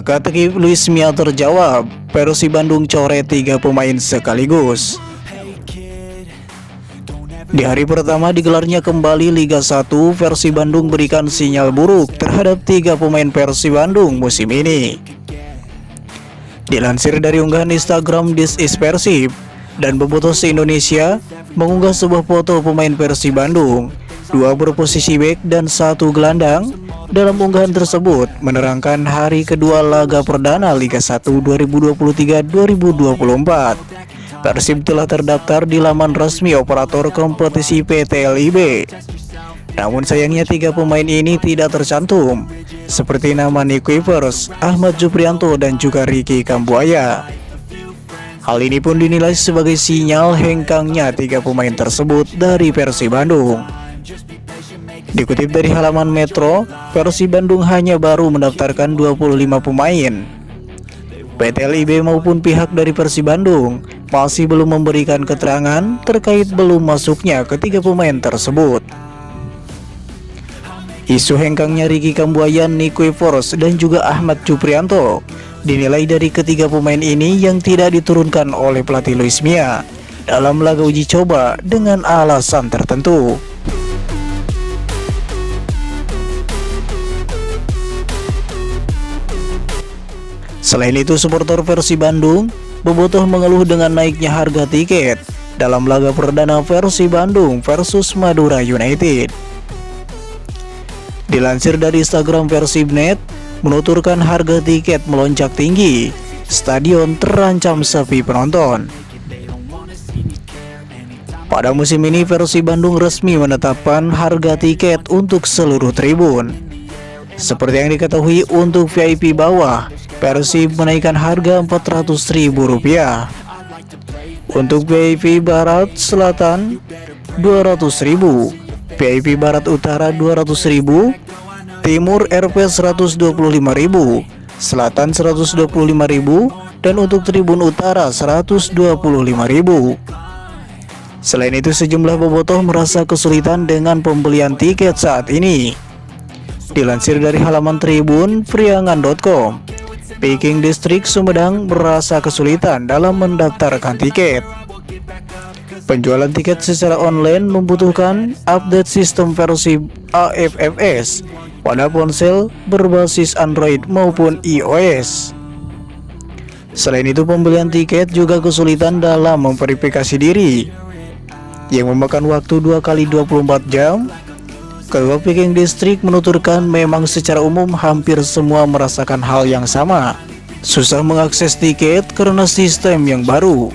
Teka-teki Luis Mia terjawab, Persib Bandung coret 3 pemain sekaligus. Di hari pertama digelarnya kembali Liga 1, Persib Bandung berikan sinyal buruk terhadap 3 pemain Persib Bandung musim ini. Dilansir dari unggahan Instagram This is Persib, dan Bobotoh Indonesia mengunggah sebuah foto pemain Persib Bandung, 2 berposisi bek dan 1 gelandang. Dalam unggahan tersebut menerangkan hari kedua laga perdana Liga 1 2023-2024. Persib telah terdaftar di laman resmi operator kompetisi PT LIB. Namun sayangnya 3 pemain ini tidak tercantum, seperti nama Nick Kuipers, Ahmad Juprianto, dan juga Ricky Kambuaya. Hal ini pun dinilai sebagai sinyal hengkangnya 3 pemain tersebut dari Persib Bandung. Dikutip dari halaman Metro, Persib Bandung hanya baru mendaftarkan 25 pemain. PT LIB maupun pihak dari Persib Bandung masih belum memberikan keterangan terkait belum masuknya ketiga pemain tersebut. Isu hengkangnya Ricky Kambuaya, Nick Kuipers, dan juga Ahmad Juprianto dinilai dari ketiga pemain ini yang tidak diturunkan oleh pelatih Luis Mia dalam laga uji coba dengan alasan tertentu. Selain itu, supporter Persib Bandung, Bobotoh mengeluh dengan naiknya harga tiket dalam laga perdana Persib Bandung versus Madura United. Dilansir dari Instagram Persibnet, menuturkan harga tiket melonjak tinggi, stadion terancam sepi penonton. Pada musim ini Persib Bandung resmi menetapkan harga tiket untuk seluruh tribun. Seperti yang diketahui, untuk VIP bawah, Persib menaikkan harga Rp400.000. Untuk VIP Barat Selatan Rp200.000, VIP Barat Utara Rp200.000, Timur Rp 125.000, Selatan Rp125.000, dan untuk Tribun Utara Rp125.000. Selain itu, sejumlah bobotoh merasa kesulitan dengan pembelian tiket saat ini. Dilansir dari halaman Tribun Priangan.com, Peking District Sumedang merasa kesulitan dalam mendaftarkan tiket. Penjualan tiket secara online membutuhkan update sistem Persib AFFS pada ponsel berbasis Android maupun iOS. Selain itu, pembelian tiket juga kesulitan dalam memverifikasi diri, yang memakan waktu 2 kali 24 jam. Ketua Peking District menuturkan memang secara umum hampir semua merasakan hal yang sama, susah mengakses tiket karena sistem yang baru.